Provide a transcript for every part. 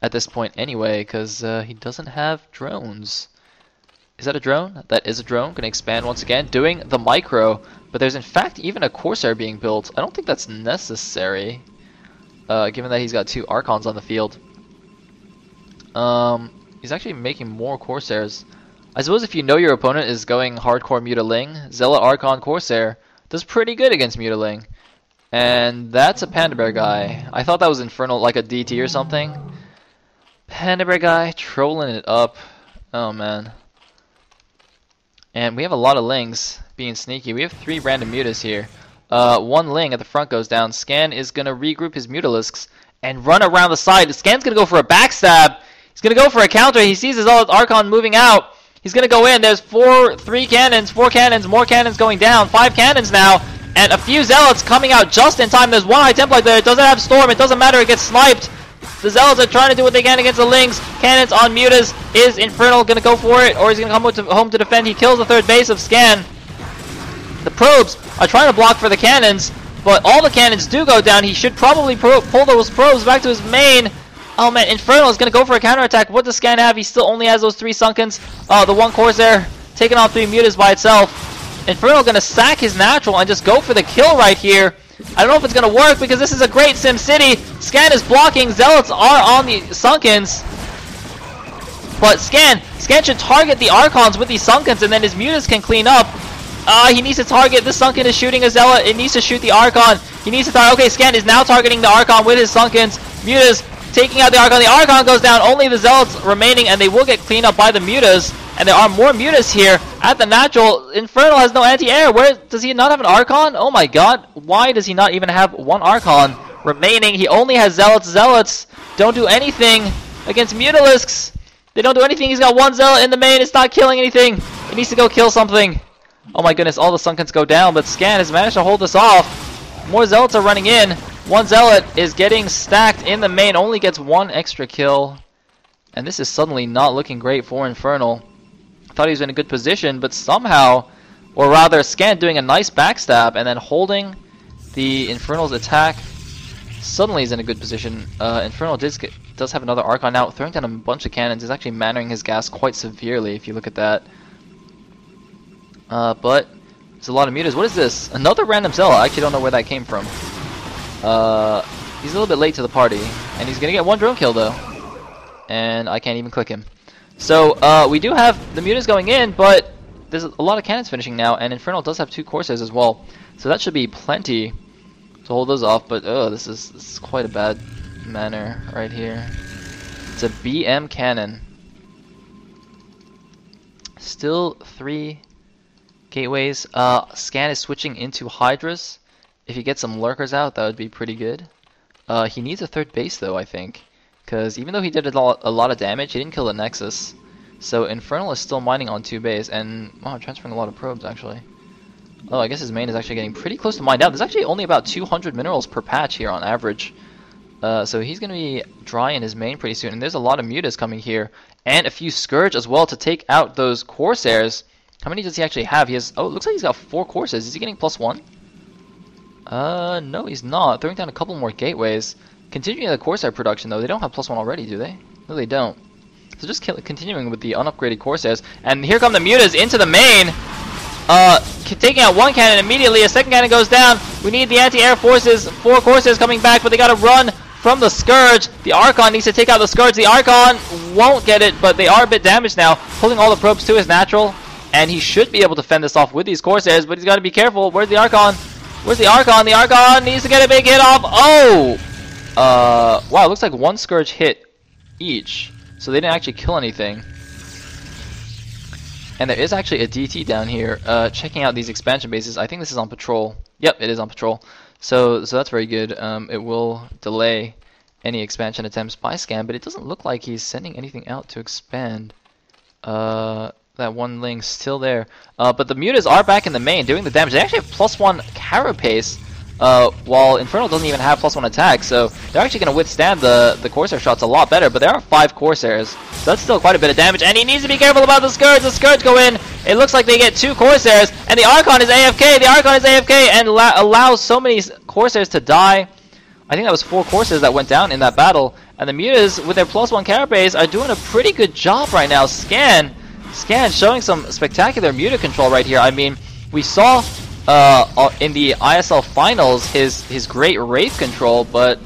at this point anyway, because he doesn't have drones. Is that a drone? That is a drone. Going to expand once again, doing the micro. But there's in fact even a Corsair being built. I don't think that's necessary, given that he's got 2 Archons on the field. He's actually making more Corsairs. I suppose if you know your opponent is going hardcore Mutaling, Zealot Archon Corsair does pretty good against Mutaling. And that's a Panda Bear guy. I thought that was Infernal, like a DT or something. Panda Bear guy trolling it up. Oh man. And we have a lot of Lings being sneaky. We have 3 random Mutas here. 1 Ling at the front goes down. Scan is going to regroup his Mutalisks and run around the side. Scan's going to go for a backstab. He's going to go for a counter. He sees his Archon moving out. He's going to go in. There's 3 cannons, 4 cannons, more cannons going down. 5 cannons now. And a few Zealots coming out just in time. There's 1 High Templar there. It doesn't have Storm. It doesn't matter. It gets sniped. The Zealots are trying to do what they can against the Lings. Cannons on Mutas. Is iNfeRnaL going to go for it, or is he going to come home to defend? He kills the 3rd base of Scan. The probes are trying to block for the cannons, but all the cannons do go down. He should probably pull those probes back to his main. Oh man, iNfeRnaL is going to go for a counterattack. What does Scan have? He still only has those 3 Sunkens. The 1 Corsair taking on 3 Mutas by itself. iNfeRnaL going to sack his natural and just go for the kill right here. I don't know if it's going to work because this is a great Sim City. Scan is blocking. Zealots are on the Sunkens. But Scan should target the Archons with these Sunkens, and then his Mutas can clean up. He needs to target. This Sunken is shooting a Zealot. It needs to shoot the Archon. He needs to target. Okay, Scan is now targeting the Archon with his Sunkens. Mutas taking out the Archon. The Archon goes down. Only the Zealots remaining, and they will get cleaned up by the Mutas. And there are more Mutas here at the natural. iNfeRnaL has no anti-air. Where does he not have an Archon? Oh my god. Why does he not even have 1 Archon remaining? He only has Zealots. Zealots don't do anything against Mutalisks. They don't do anything. He's got 1 Zealot in the main. It's not killing anything. He needs to go kill something. Oh my goodness, all the Sunkens go down, but Scan has managed to hold this off. More Zealots are running in. 1 Zealot is getting stacked in the main. Only gets 1 extra kill. And this is suddenly not looking great for iNfeRnaL. Thought he was in a good position, but somehow, or rather Scan doing a nice backstab and then holding the iNfeRnaL's attack. Suddenly he's in a good position. iNfeRnaL does have another Archon now, throwing down a bunch of cannons. He's actually mannering his gas quite severely if you look at that. But there's a lot of Mutas. What is this? Another random Zealot. I actually don't know where that came from. He's a little bit late to the party, and he's gonna get 1 drone kill though. And I can't even click him. So we do have the Mutas going in, but there's a lot of cannons finishing now, and iNfeRnaL does have 2 Corsairs as well. So that should be plenty to hold those off. But this is quite a bad manner right here. It's a BM cannon. Still 3 gateways. Scan is switching into Hydras. If he gets some lurkers out, that would be pretty good. He needs a 3rd base though, I think. Because even though he did a lot of damage, he didn't kill the Nexus. So iNfeRnaL is still mining on 2 bays. And, wow, transferring a lot of probes actually. Oh, I guess his main is actually getting pretty close to mined out. There's actually only about 200 minerals per patch here on average. So he's going to be dry in his main pretty soon. And there's a lot of Mutas coming here. And a few Scourge as well to take out those Corsairs. How many does he actually have? He has, oh, it looks like he's got 4 Corsairs. Is he getting +1? No, he's not. Throwing down a couple more gateways. Continuing the Corsair production, though. They don't have +1 already, do they? No, they don't. So just continuing with the unupgraded Corsairs. And here come the Mutas into the main. Taking out 1 cannon immediately. A 2nd cannon goes down. We need the anti-air forces. 4 Corsairs coming back, but they got to run from the Scourge. The Archon needs to take out the Scourge. The Archon won't get it, but they are a bit damaged now. Pulling all the probes to his natural. And he should be able to fend this off with these Corsairs, but he's got to be careful. Where's the Archon? Where's the Archon? The Archon needs to get a big hit off. Oh! Wow, it looks like 1 Scourge hit each. So they didn't actually kill anything. And there is actually a DT down here checking out these expansion bases. I think this is on patrol. Yep, it is on patrol. So that's very good. It will delay any expansion attempts by Scan, but it doesn't look like he's sending anything out to expand. That 1 Ling still there. But the Mutas are back in the main doing the damage. They actually have +1 carapace, while iNfeRnaL doesn't even have +1 attack. So they're actually going to withstand the Corsair shots a lot better. But there are 5 Corsairs. So that's still quite a bit of damage. And he needs to be careful about the Scourge. The Scourge go in. It looks like they get 2 Corsairs. And the Archon is AFK. The Archon is AFK and allows so many Corsairs to die. I think that was 4 Corsairs that went down in that battle. And the Mutas, with their +1 carapace, are doing a pretty good job right now. Scan showing some spectacular Muta control right here. I mean, we saw in the ISL finals his great Wraith control, but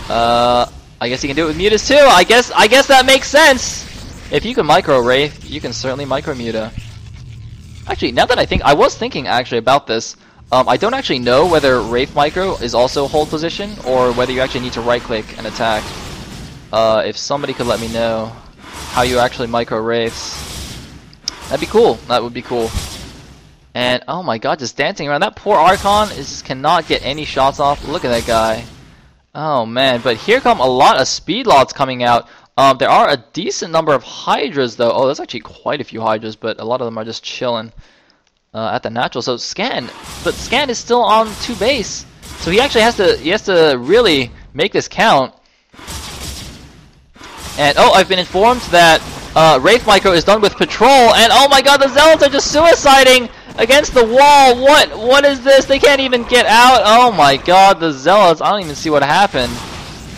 I guess he can do it with Mutas too. I guess that makes sense. If you can micro Wraith, you can certainly micro Muta. Actually, now that I was thinking actually about this. I don't actually know whether Wraith micro is also hold position or whether you actually need to right click and attack. If somebody could let me know how you actually micro Wraiths, that'd be cool. That would be cool. And oh my god, just dancing around. That poor Archon cannot get any shots off. Look at that guy. Oh man, but here come a lot of speed lots coming out. There are a decent number of Hydras though. Oh, there's actually quite a few Hydras, but a lot of them are just chilling at the natural. So Scan is still on 2 base. So he actually has to really make this count. And oh, I've been informed that Wraith Micro is done with Patrol, and oh my god, the Zealots are just suiciding against the wall. What is this? They can't even get out. Oh my god, the Zealots. I don't even see what happened.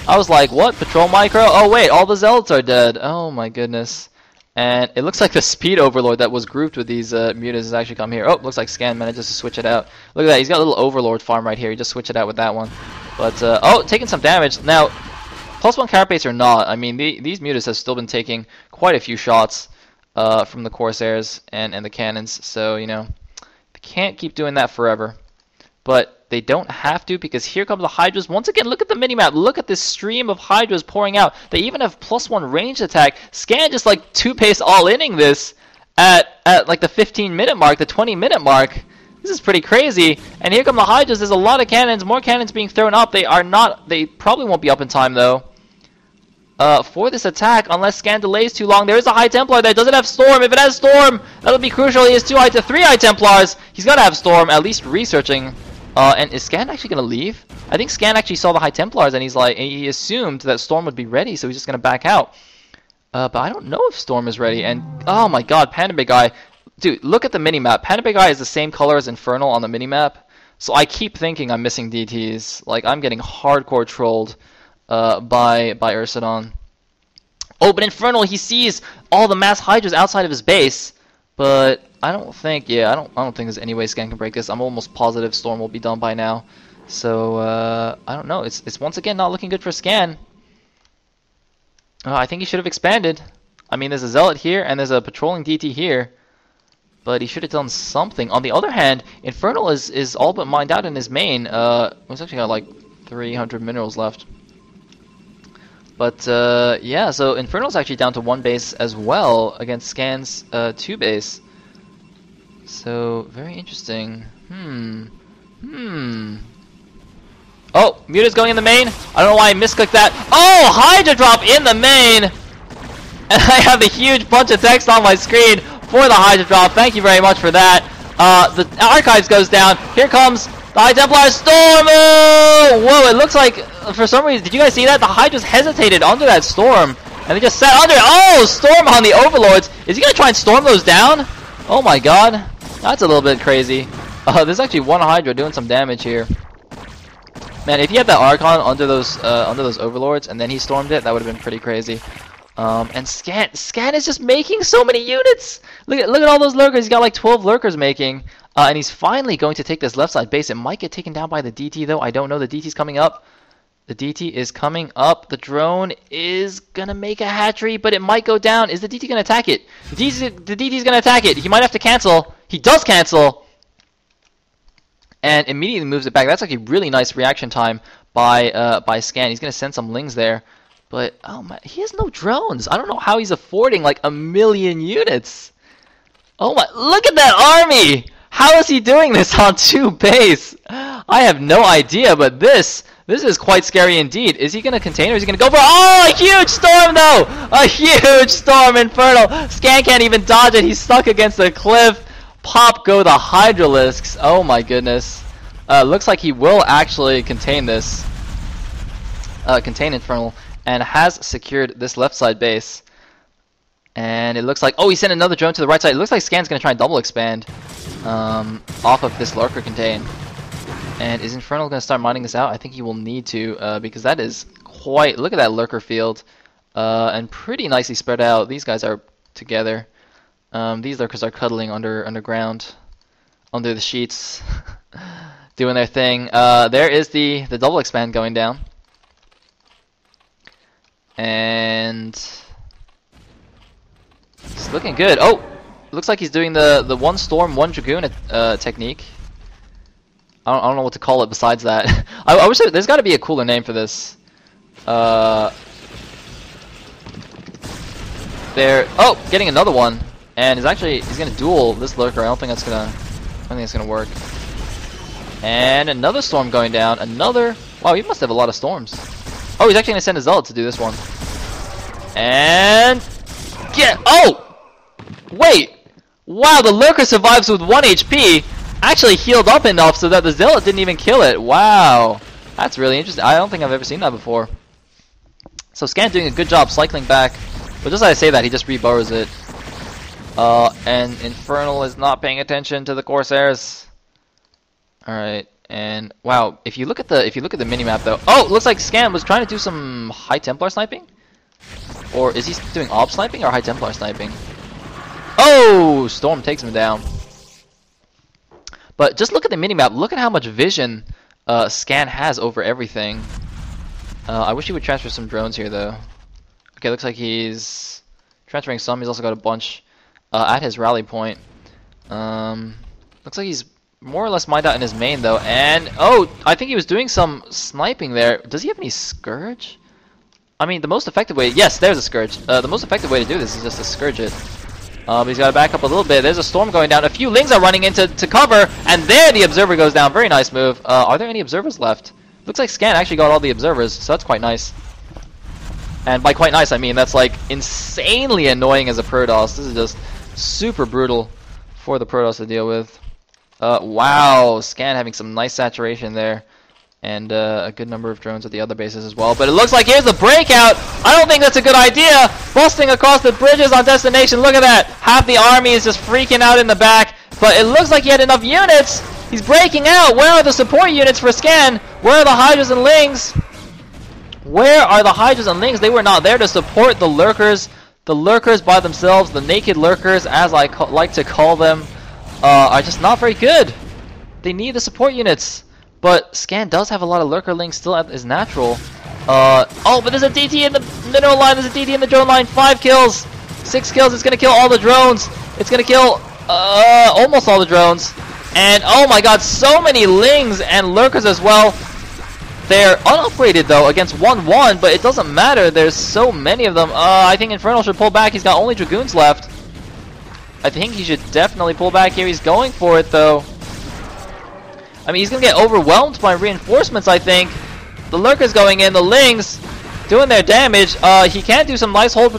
I was like, what? Patrol Micro? Oh wait, all the Zealots are dead. Oh my goodness. And it looks like the Speed Overlord that was grouped with these Mutas has actually come here. Oh, looks like Scan manages to switch it out. Look at that, he's got a little Overlord farm right here. He just switched it out with that one. But, oh, taking some damage. Now, +1 carapace or not, I mean, these Mutas have still been taking quite a few shots from the Corsairs and the Cannons. So, you know, they can't keep doing that forever. But they don't have to, because here come the Hydras. Once again, look at the minimap. Look at this stream of Hydras pouring out. They even have +1 ranged attack. Scan just like 2-pace all-inning this at like the 15-minute mark, the 20-minute mark. This is pretty crazy. And here come the Hydras. There's a lot of cannons, more cannons being thrown up. They probably won't be up in time though for this attack, unless Scan delays too long. There is a High Templar that doesn't have Storm. If it has Storm, that'll be crucial. He has 3 High Templars. He's got to have Storm, at least researching. And is Scan actually going to leave? I think Scan actually saw the High Templars and he assumed that Storm would be ready, so he's just going to back out. But I don't know if Storm is ready. And oh my god, Panda Big Eye. Dude, look at the minimap. Panda Big Eye is the same color as iNfeRnaL on the minimap. So I keep thinking I'm missing DTs. Like, I'm getting hardcore trolled by Ursidon. Oh, but iNfeRnaL, he sees all the mass Hydras outside of his base. But I don't think, I don't think there's any way Scan can break this. I'm almost positive Storm will be done by now. So I don't know. It's once again not looking good for Scan. I think he should have expanded. I mean, there's a Zealot here and there's a patrolling DT here, but he should have done something. On the other hand, iNfeRnaL is all but mined out in his main. He's actually got like 300 minerals left. But yeah, so iNfeRnaL's actually down to 1 base as well against Scan's 2 base. So very interesting. Oh, Muta's going in the main. I don't know why I misclicked that. Oh, Hydra drop in the main. And I have a huge bunch of text on my screen for the Hydra drop. Thank you very much for that. The Archives goes down. Here comes the High Templar Storm. Oh, whoa, it looks like, for some reason, did you guys see that? The Hydras hesitated under that Storm. And they just sat under it. Oh, Storm on the Overlords. Is he going to try and storm those down? Oh my god. That's a little bit crazy. There's actually 1 Hydra doing some damage here. Man, if he had that Archon under those Overlords and then he stormed it, that would have been pretty crazy. And Scan is just making so many units. Look at all those lurkers. He's got like 12 lurkers making, and he's finally going to take this left side base. It might get taken down by the DT though. I don't know. The DT's coming up. The DT is coming up. The drone is gonna make a hatchery, but it might go down. Is the DT gonna attack it? The DT's gonna attack it. He might have to cancel. He does cancel. And immediately moves it back. That's actually really nice reaction time by Scan. He's gonna send some lings there, but oh my, he has no drones. I don't know how he's affording like 1,000,000 units. Oh my, look at that army! How is he doing this on 2 base? I have no idea, but this is quite scary indeed. Is he gonna contain or is he gonna go for? Oh, a huge storm though! A huge storm, iNfeRnaL. Scan can't even dodge it. He's stuck against the cliff. Pop go the Hydralisks. Oh my goodness. Looks like he will actually contain this. Contain iNfeRnaL. And has secured this left side base. And it looks like... Oh, he sent another drone to the right side. It looks like Scan's going to try and double expand off of this lurker contain. And is iNfeRnaL going to start mining this out? I think he will need to, because that is quite... Look at that lurker field. And pretty nicely spread out. These guys are together. These lurkers are cuddling underground, under the sheets, doing their thing. There is the double expand going down. And it's looking good. Oh! Looks like he's doing the one storm, one dragoon technique. I don't know what to call it besides that. I wish there's got to be a cooler name for this. There. Oh, getting another one, and he's gonna duel this lurker. I don't think that's gonna work. And another storm going down. Another. Wow, he must have a lot of storms. Oh, he's actually gonna send a zealot to do this one. And oh, wait. Wow, the lurker survives with 1 HP. Actually healed up enough so that the zealot didn't even kill it. Wow, that's really interesting. I don't think I've ever seen that before. So Scan doing a good job cycling back, but just as I say that, he just reburrows it. And iNfeRnaL is not paying attention to the Corsairs. All right, and wow, if you look at the minimap though, oh, it looks like Scan was trying to do some High Templar sniping, or is he doing Ob sniping or High Templar sniping? Oh, Storm takes him down. But just look at the minimap. Look at how much vision Scan has over everything. I wish he would transfer some drones here, though. Okay, looks like he's transferring some. He's also got a bunch at his rally point. Looks like he's more or less mined out in his main, though. And, oh, I think he was doing some sniping there. Does he have any Scourge? I mean, the most effective way... Yes, there's a Scourge. The most effective way to do this is just to Scourge it. He's got to back up a little bit. There's a storm going down. A few Lings are running into cover, and there the Observer goes down. Very nice move. Are there any Observers left? Looks like Scan actually got all the Observers, so that's quite nice. And by quite nice, I mean that's like insanely annoying as a Protoss. This is just super brutal for the Protoss to deal with. Wow, Scan having some nice saturation there. And a good number of drones at the other bases as well. But it looks like here's the breakout. I don't think that's a good idea. Busting across the bridges on destination. Look at that. Half the army is just freaking out in the back. But it looks like he had enough units. He's breaking out. Where are the support units for Scan? Where are the Hydras and Lings? Where are the Hydras and Lings? They were not there to support the lurkers. The lurkers by themselves, the naked lurkers, as I like to call them, are just not very good. They need the support units. But Scan does have a lot of lurker links still at his natural. Oh, but there's a DT in the mineral line. There's a DT in the drone line. 5 kills, 6 kills. It's gonna kill all the drones. It's gonna kill almost all the drones. And oh my God, so many Lings and lurkers as well. They're unupgraded though against 1-1, but it doesn't matter. There's so many of them. I think iNfeRnaL should pull back. He's got only dragoons left. I think he should definitely pull back here. He's going for it though. I mean, he's going to get overwhelmed by reinforcements, I think. The lurkers going in, the Lings doing their damage. He can do some nice hold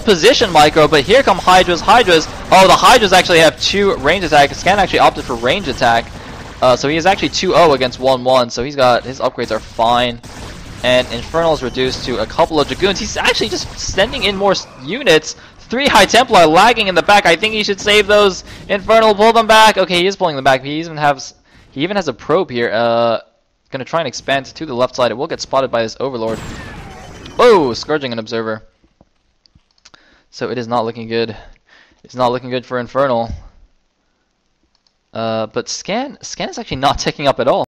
position micro, but here come Hydras. Oh, the Hydras actually have 2 range attacks. Scan actually opted for range attack. So he is actually 2-0 against 1-1, so his upgrades are fine. And iNfeRnaL is reduced to a couple of dragoons. He's actually just sending in more units. 3 High Templar lagging in the back. I think he should save those. iNfeRnaL, pull them back. Okay, he is pulling them back. He even has a probe here. Gonna try and expand to the left side. It will get spotted by this Overlord. Whoa, scourging an Observer. So it is not looking good. It's not looking good for iNfeRnaL. But Scan is actually not ticking up at all.